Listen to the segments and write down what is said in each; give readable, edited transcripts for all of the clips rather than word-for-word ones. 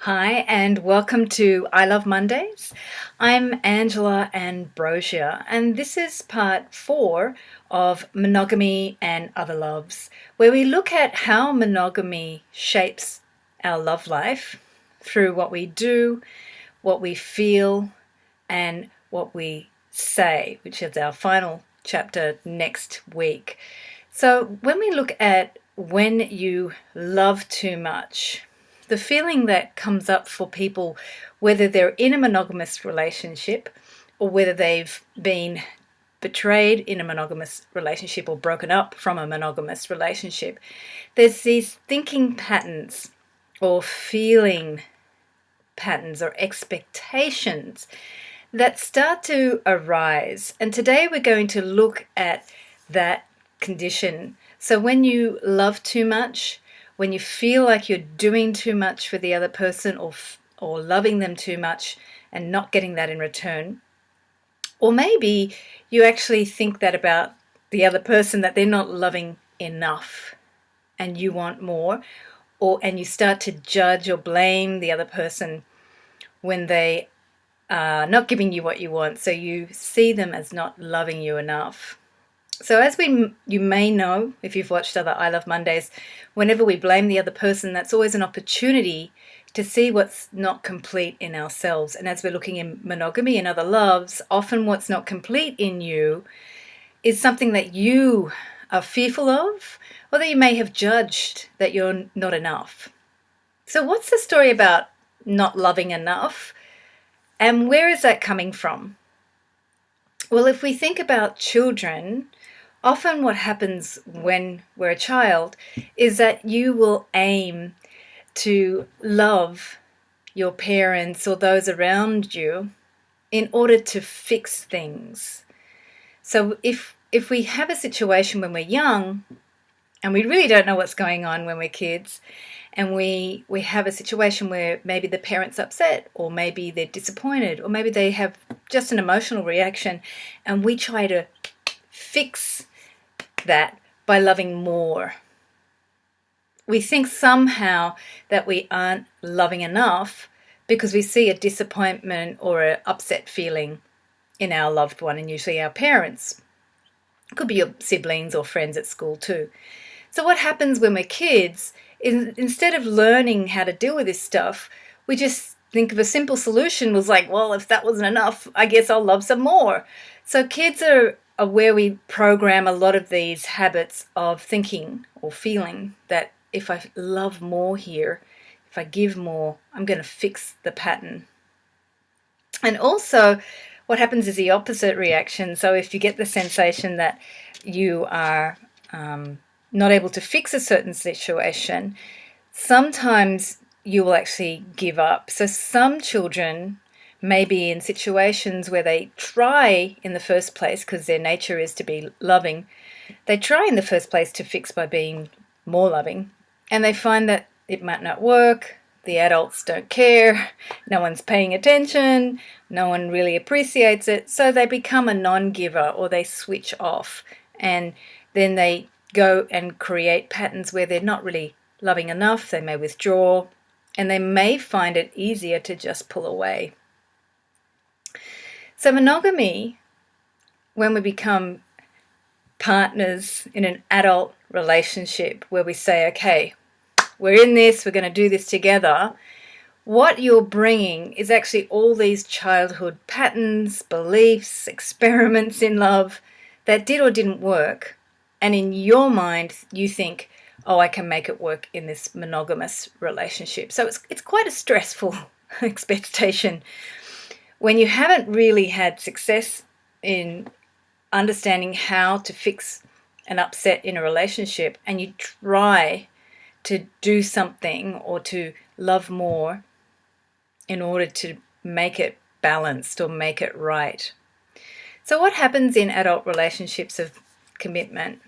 Hi, and welcome to I Love Mondays. I'm Angela Ambrosia, and this is part 4 of Monogamy and Other Loves, where we look at how monogamy shapes our love life through what we do, what we feel, and what we say, which is our final chapter next week. So, when we look at when you love too much, the feeling that comes up for people, whether they're in a monogamous relationship or whether they've been betrayed in a monogamous relationship or broken up from a monogamous relationship, there's these thinking patterns or feeling patterns or expectations that start to arise. And today we're going to look at that condition. So when you love too much, when you feel like you're doing too much for the other person or loving them too much and not getting that in return, or maybe you actually think that about the other person, that they're not loving enough and you want more, and you start to judge or blame the other person when they are not giving you what you want, so you see them as not loving you enough. So as you may know, if you've watched other I Love Mondays, whenever we blame the other person, that's always an opportunity to see what's not complete in ourselves. And as we're looking in monogamy and other loves, often what's not complete in you is something that you are fearful of, or that you may have judged that you're not enough. So what's the story about not loving enough? And where is that coming from? Well, if we think about children, often what happens when we're a child is that you will aim to love your parents or those around you in order to fix things. So if we have a situation when we're young and we really don't know what's going on when we're kids, and we have a situation where maybe the parent's upset, or maybe they're disappointed, or maybe they have just an emotional reaction, and we try to fix that by loving more. We think somehow that we aren't loving enough because we see a disappointment or an upset feeling in our loved one, and usually our parents. It could be your siblings or friends at school too. So what happens when we're kids is, instead of learning how to deal with this stuff, we just think of a simple solution. Was like, well, if that wasn't enough, I guess I'll love some more. So kids are where we program a lot of these habits of thinking or feeling that if I love more here, if I give more, I'm going to fix the pattern. And also what happens is the opposite reaction. So if you get the sensation that you are not able to fix a certain situation, sometimes you will actually give up. So some children may be in situations where they try in the first place, because their nature is to be loving, they try in the first place to fix by being more loving, and they find that it might not work. The adults don't care, no one's paying attention, no one really appreciates it, so they become a non-giver, or they switch off, and then they go and create patterns where they're not really loving enough. They may withdraw, and they may find it easier to just pull away. So monogamy, when we become partners in an adult relationship where we say, okay, we're in this, we're going to do this together, what you're bringing is actually all these childhood patterns, beliefs, experiments in love that did or didn't work. And in your mind, you think, oh, I can make it work in this monogamous relationship. So it's quite a stressful expectation when you haven't really had success in understanding how to fix an upset in a relationship, and you try to do something or to love more in order to make it balanced or make it right. So what happens in adult relationships of commitment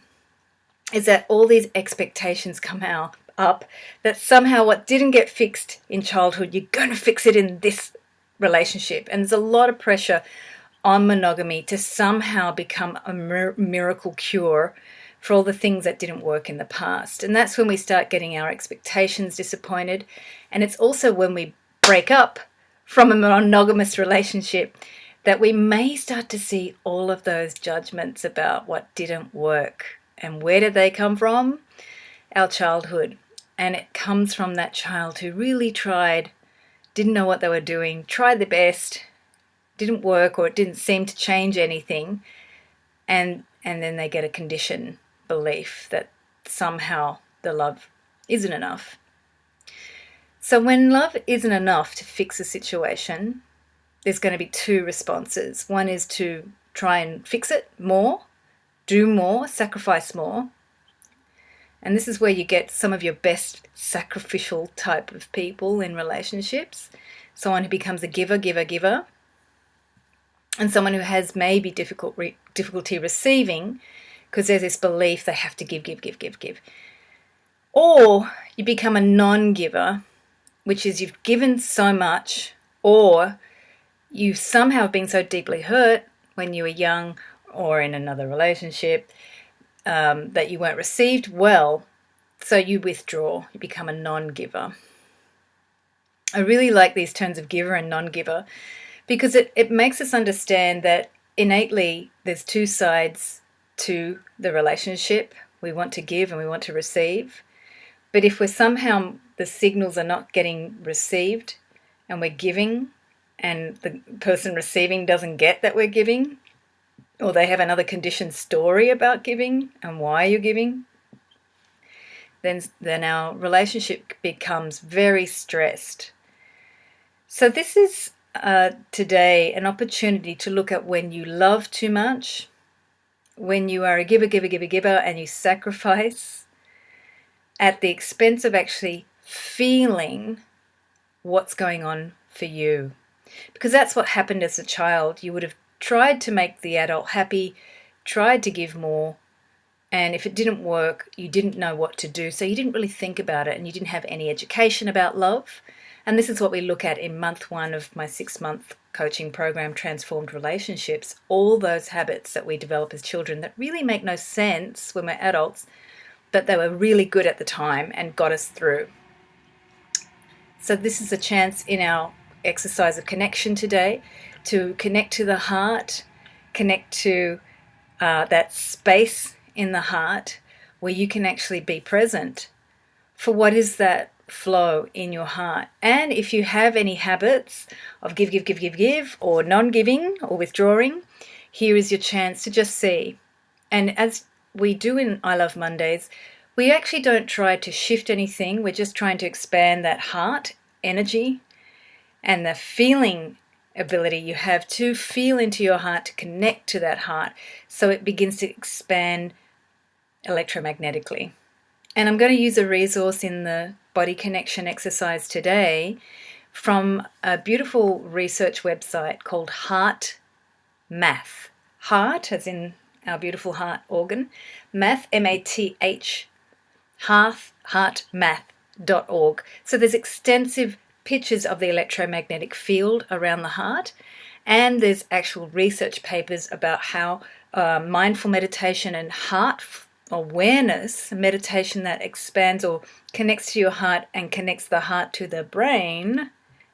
is that all these expectations come up that somehow what didn't get fixed in childhood, you're going to fix it in this relationship. And there's a lot of pressure on monogamy to somehow become a miracle cure for all the things that didn't work in the past. And that's when we start getting our expectations disappointed. And it's also when we break up from a monogamous relationship, that we may start to see all of those judgments about what didn't work. And where did they come from? Our childhood. And it comes from that child who really tried, didn't know what they were doing, tried their best, didn't work, or it didn't seem to change anything. And then they get a conditioned belief that somehow the love isn't enough. So when love isn't enough to fix a situation, there's going to be two responses. One is to try and fix it more, do more, sacrifice more. And this is where you get some of your best sacrificial type of people in relationships. Someone who becomes a giver, and someone who has maybe difficulty receiving, because there's this belief they have to give. Or you become a non-giver, which is you've given so much, or you somehow have been so deeply hurt when you were young or in another relationship that you weren't received well, so you withdraw, you become a non-giver. I really like these terms of giver and non-giver because it makes us understand that innately there's two sides to the relationship. We want to give and we want to receive. But if we're somehow, the signals are not getting received and we're giving and the person receiving doesn't get that we're giving, or they have another conditioned story about giving and why you're giving, then our relationship becomes very stressed. So this is today an opportunity to look at when you love too much, when you are a giver, and you sacrifice at the expense of actually feeling what's going on for you. Because that's what happened as a child. You would have tried to make the adult happy, tried to give more, and if it didn't work, you didn't know what to do. So you didn't really think about it and you didn't have any education about love. And this is what we look at in month 1 of my 6-month coaching program, Transformed Relationships. All those habits that we develop as children that really make no sense when we're adults, but they were really good at the time and got us through. So this is a chance in our exercise of connection today to connect to the heart, connect to that space in the heart where you can actually be present for what is that flow in your heart. And if you have any habits of give, or non-giving or withdrawing, here is your chance to just see. And as we do in I Love Mondays, we actually don't try to shift anything. We're just trying to expand that heart energy and the feeling ability you have to feel into your heart, to connect to that heart, so it begins to expand electromagnetically. And I'm going to use a resource in the body connection exercise today from a beautiful research website called Heart Math. Heart, as in our beautiful heart organ, math, M-A-T-H, heartmath.org. So there's extensive pictures of the electromagnetic field around the heart, and there's actual research papers about how mindful meditation and heart awareness, meditation that expands or connects to your heart and connects the heart to the brain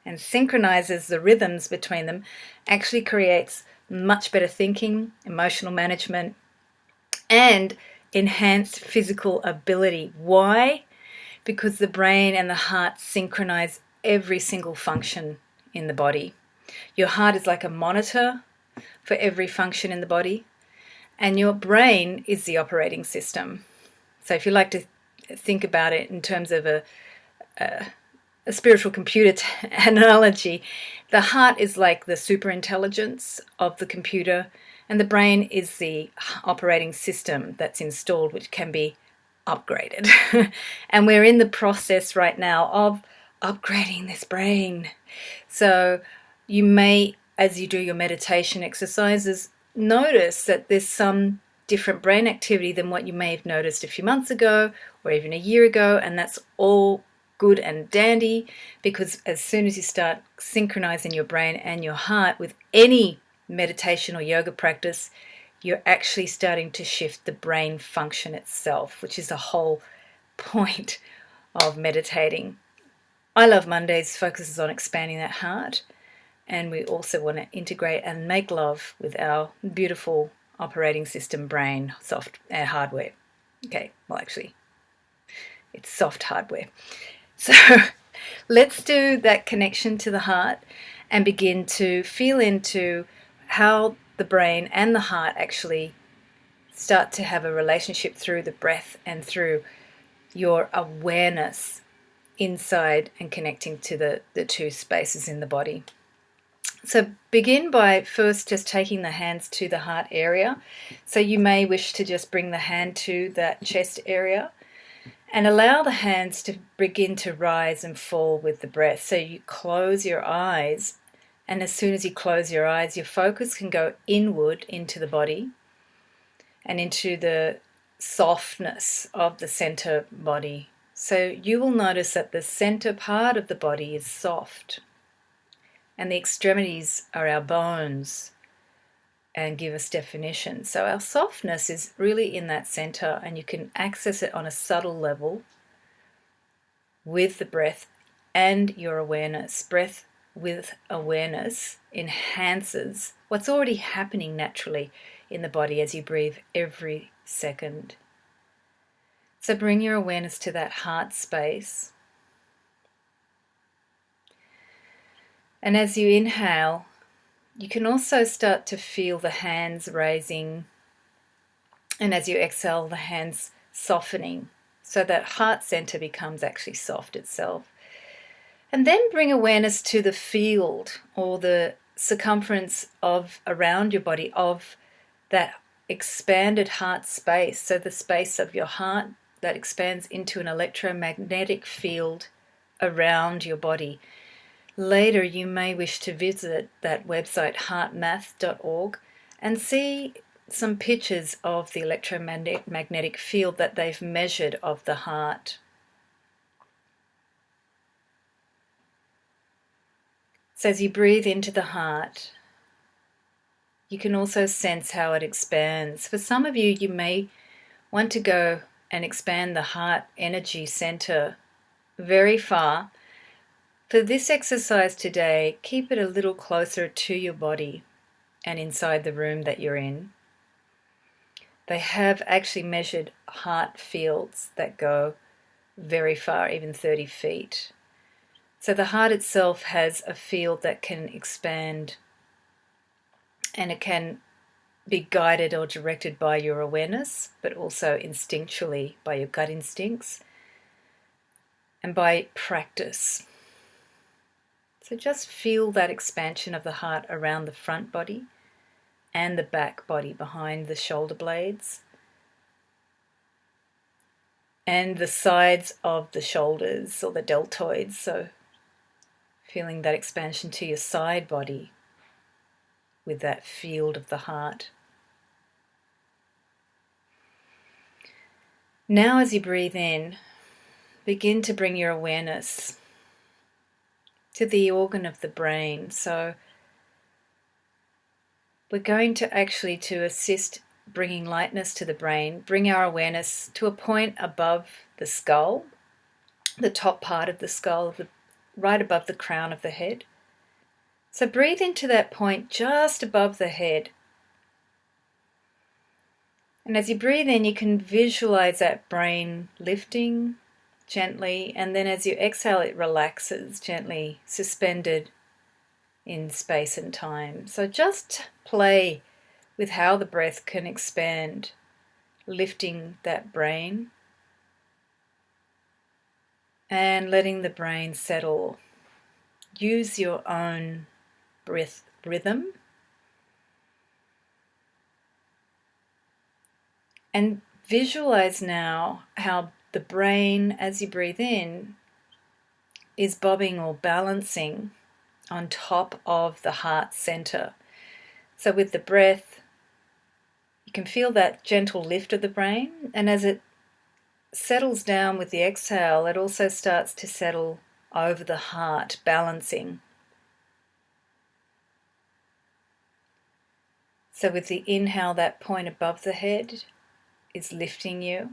and synchronizes the rhythms between them, actually creates much better thinking, emotional management, and enhanced physical ability. Why? Because the brain and the heart synchronize every single function in the body. Your heart is like a monitor for every function in the body, and your brain is the operating system. So if you like to think about it in terms of a spiritual computer analogy, the heart is like the superintelligence of the computer, and the brain is the operating system that's installed, which can be upgraded. And we're in the process right now of upgrading this brain. So you may, as you do your meditation exercises, notice that there's some different brain activity than what you may have noticed a few months ago or even a year ago, and that's all good and dandy, because as soon as you start synchronizing your brain and your heart with any meditation or yoga practice, you're actually starting to shift the brain function itself, which is the whole point of meditating. I Love Mondays focuses on expanding that heart, and we also want to integrate and make love with our beautiful operating system brain, soft hardware. Okay, well, actually, it's soft hardware. So let's do that connection to the heart and begin to feel into how the brain and the heart actually start to have a relationship through the breath and through your awareness inside and connecting to the two spaces in the body. So begin by first just taking the hands to the heart area. So you may wish to just bring the hand to that chest area and allow the hands to begin to rise and fall with the breath. So you close your eyes, and as soon as you close your eyes, your focus can go inward into the body and into the softness of the center body. So you will notice that the center part of the body is soft, and the extremities are our bones and give us definition. So our softness is really in that center, and you can access it on a subtle level with the breath and your awareness. Breath with awareness enhances what's already happening naturally in the body as you breathe every second. So bring your awareness to that heart space. And as you inhale, you can also start to feel the hands raising, and as you exhale, the hands softening, so that heart center becomes actually soft itself. And then bring awareness to the field or the circumference of around your body of that expanded heart space. So the space of your heart that expands into an electromagnetic field around your body. Later, you may wish to visit that website, heartmath.org, and see some pictures of the electromagnetic field that they've measured of the heart. So as you breathe into the heart, you can also sense how it expands. For some of you, you may want to go and expand the heart energy center very far. For this exercise today, keep it a little closer to your body and inside the room that you're in. They have actually measured heart fields that go very far, even 30 feet. So the heart itself has a field that can expand, and it can be guided or directed by your awareness, but also instinctually by your gut instincts and by practice. So just feel that expansion of the heart around the front body and the back body behind the shoulder blades and the sides of the shoulders or the deltoids. So feeling that expansion to your side body with that field of the heart. Now as you breathe in, begin to bring your awareness to the organ of the brain. So we're going to actually, to assist bringing lightness to the brain, bring our awareness to a point above the skull, the top part of the skull, right above the crown of the head. So breathe into that point just above the head. And as you breathe in, you can visualize that brain lifting gently, and then as you exhale, it relaxes gently, suspended in space and time. So just play with how the breath can expand, lifting that brain and letting the brain settle. Use your own breath rhythm and visualize now how the brain, as you breathe in, is bobbing or balancing on top of the heart center. So with the breath, you can feel that gentle lift of the brain, and as it settles down with the exhale, it also starts to settle over the heart, balancing. So with the inhale, that point above the head is lifting you.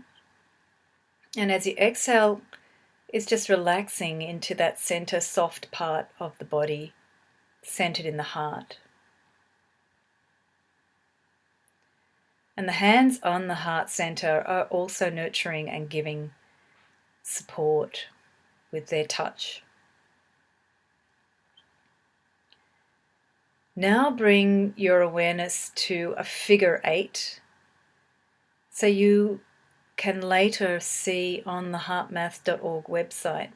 And as you exhale, is just relaxing into that center, soft part of the body, centered in the heart. And the hands on the heart center are also nurturing and giving support with their touch. Now bring your awareness to a figure 8, so you can later see on the heartmath.org website.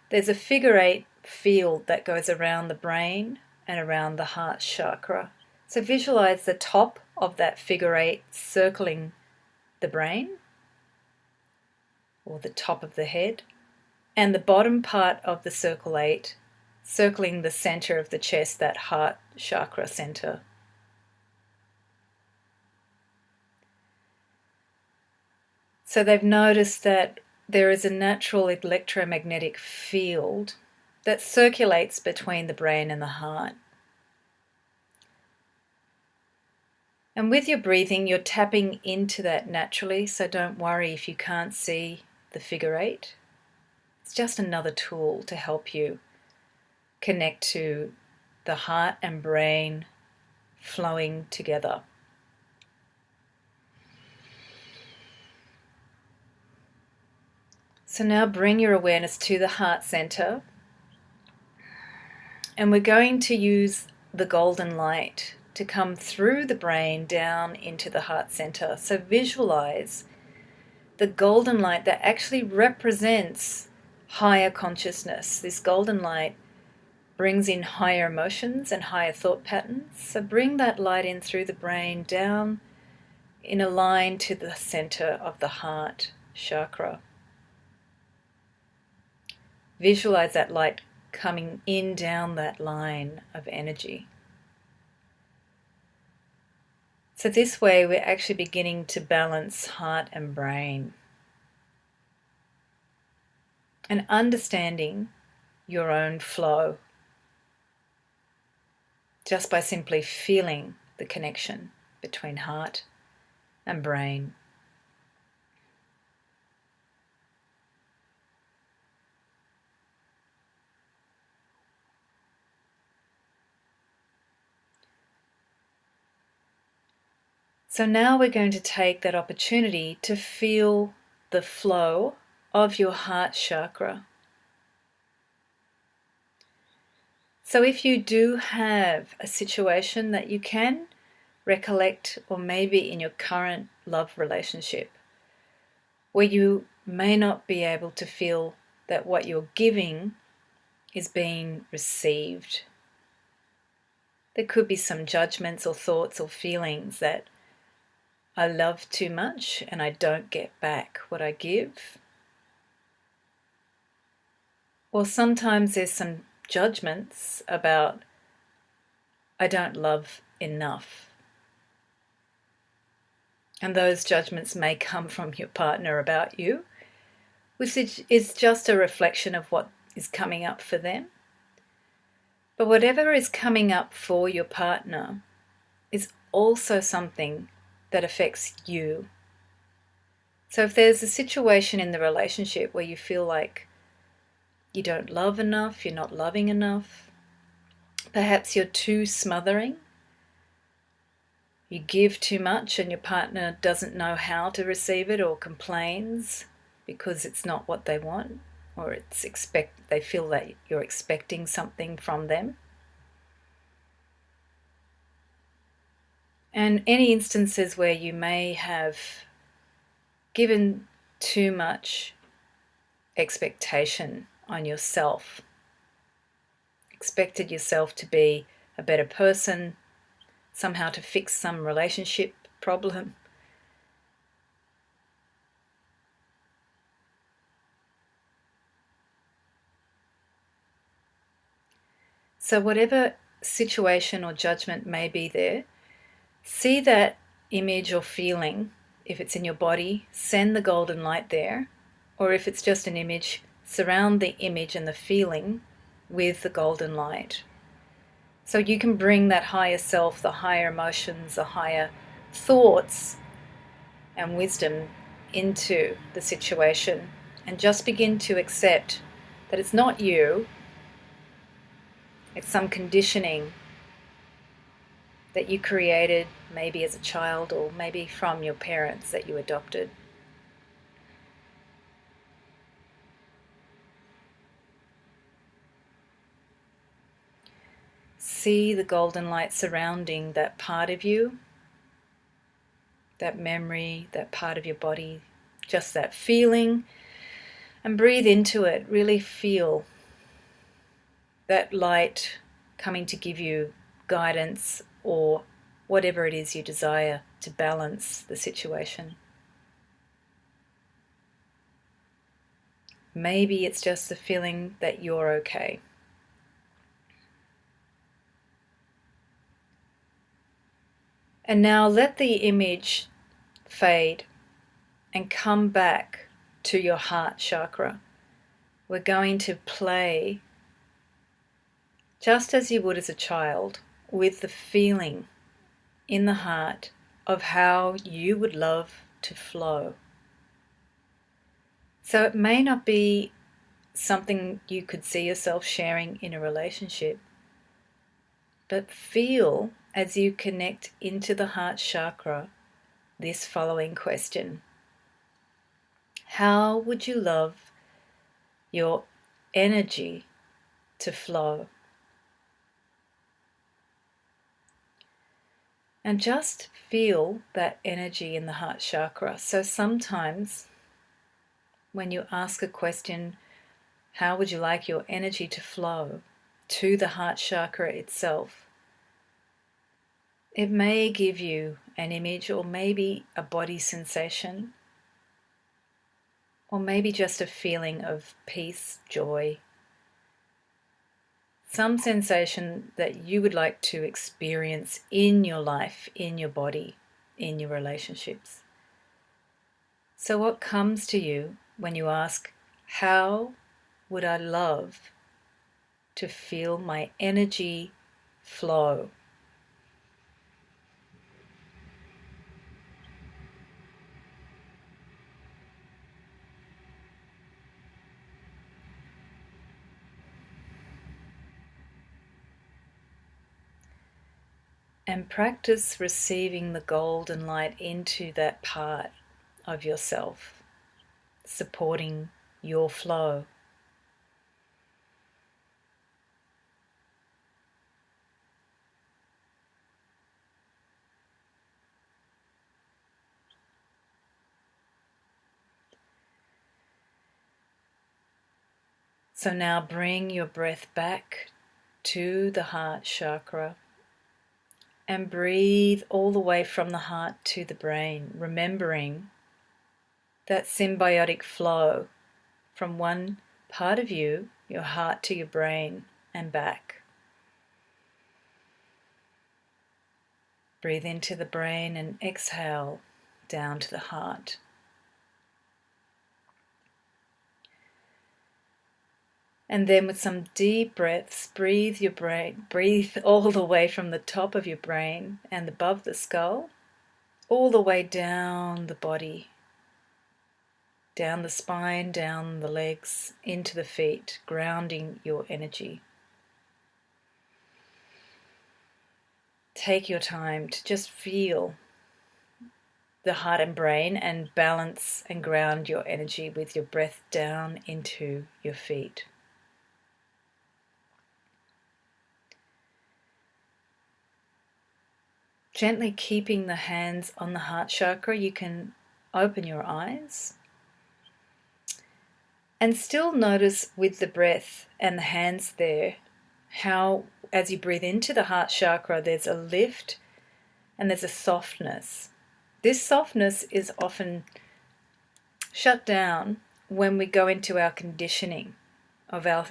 There's a figure 8 field that goes around the brain and around the heart chakra. So visualize the top of that figure 8 circling the brain, or the top of the head, and the bottom part of the circle 8 circling the center of the chest, that heart chakra center. So they've noticed that there is a natural electromagnetic field that circulates between the brain and the heart. And with your breathing, you're tapping into that naturally, so don't worry if you can't see the figure 8. It's just another tool to help you connect to the heart and brain flowing together. So now bring your awareness to the heart center, and we're going to use the golden light to come through the brain down into the heart center. So visualize the golden light that actually represents higher consciousness. This golden light brings in higher emotions and higher thought patterns. So bring that light in through the brain down in a line to the center of the heart chakra. Visualize that light coming in down that line of energy. So this way we're actually beginning to balance heart and brain, and understanding your own flow just by simply feeling the connection between heart and brain. So now we're going to take that opportunity to feel the flow of your heart chakra. So if you do have a situation that you can recollect, or maybe in your current love relationship, where you may not be able to feel that what you're giving is being received, there could be some judgments or thoughts or feelings that I love too much and I don't get back what I give. Or sometimes there's some judgments about I don't love enough. And those judgments may come from your partner about you, which is just a reflection of what is coming up for them. But whatever is coming up for your partner is also something that affects you. So if there's a situation in the relationship where you feel like you don't love enough, you're not loving enough, perhaps you're too smothering, you give too much and your partner doesn't know how to receive it, or complains because it's not what they want, or they feel that you're expecting something from them. And any instances where you may have given too much expectation on yourself, expected yourself to be a better person, somehow to fix some relationship problem. So whatever situation or judgment may be there, see that image or feeling. If it's in your body, send the golden light there. Or if it's just an image, surround the image and the feeling with the golden light. So you can bring that higher self, the higher emotions, the higher thoughts and wisdom into the situation and just begin to accept that it's not you, it's some conditioning that you created maybe as a child or maybe from your parents that you adopted. See the golden light surrounding that part of you, that memory, that part of your body, just that feeling, and breathe into it. Really feel that light coming to give you guidance or whatever it is you desire to balance the situation. Maybe it's just the feeling that you're okay. And now let the image fade and come back to your heart chakra. We're going to play just as you would as a child with the feeling in the heart of how you would love to flow. So it may not be something you could see yourself sharing in a relationship, but feel as you connect into the heart chakra this following question. How would you love your energy to flow? And just feel that energy in the heart chakra. So sometimes when you ask a question, how would you like your energy to flow to the heart chakra itself? It may give you an image or maybe a body sensation, or maybe just a feeling of peace, joy, some sensation that you would like to experience in your life, in your body, in your relationships. So what comes to you when you ask, how would I love to feel my energy flow? And practice receiving the golden light into that part of yourself, supporting your flow. So now bring your breath back to the heart chakra and breathe all the way from the heart to the brain, remembering that symbiotic flow from one part of you, your heart, to your brain and back. Breathe into the brain and exhale down to the heart. And then with some deep breaths, breathe all the way from the top of your brain and above the skull, all the way down the body, down the spine, down the legs, into the feet, grounding your energy. Take your time to just feel the heart and brain and balance and ground your energy with your breath down into your feet. Gently keeping the hands on the heart chakra, you can open your eyes and still notice with the breath and the hands there how as you breathe into the heart chakra there's a lift and there's a softness. This softness is often shut down when we go into our conditioning of our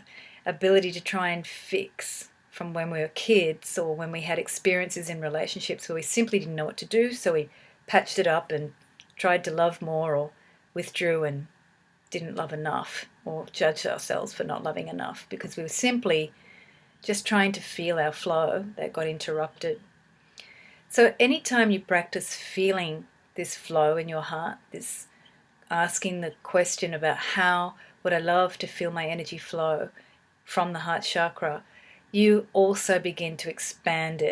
ability to try and fix from when we were kids or when we had experiences in relationships where we simply didn't know what to do, so we patched it up and tried to love more or withdrew and didn't love enough or judged ourselves for not loving enough because we were simply just trying to feel our flow that got interrupted. So anytime you practice feeling this flow in your heart, this asking the question about how would I love to feel my energy flow from the heart chakra, you also begin to expand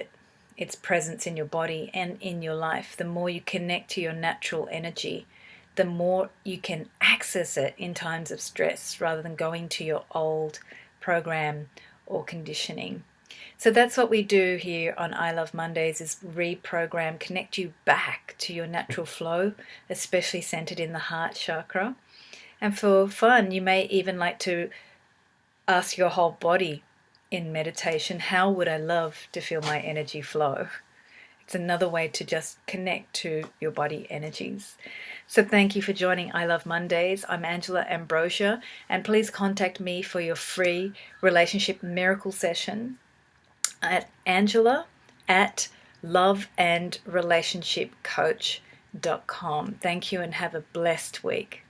its presence in your body and in your life. The more you connect to your natural energy, the more you can access it in times of stress rather than going to your old program or conditioning. So that's what we do here on I Love Mondays, is reprogram, connect you back to your natural flow, especially centered in the heart chakra. And for fun, you may even like to ask your whole body in meditation, how would I love to feel my energy flow? It's another way to just connect to your body energies. So thank you for joining I Love Mondays. I'm Angela Ambrosia, and please contact me for your free relationship miracle session at angela@loveandrelationshipcoach.com. Thank you and have a blessed week.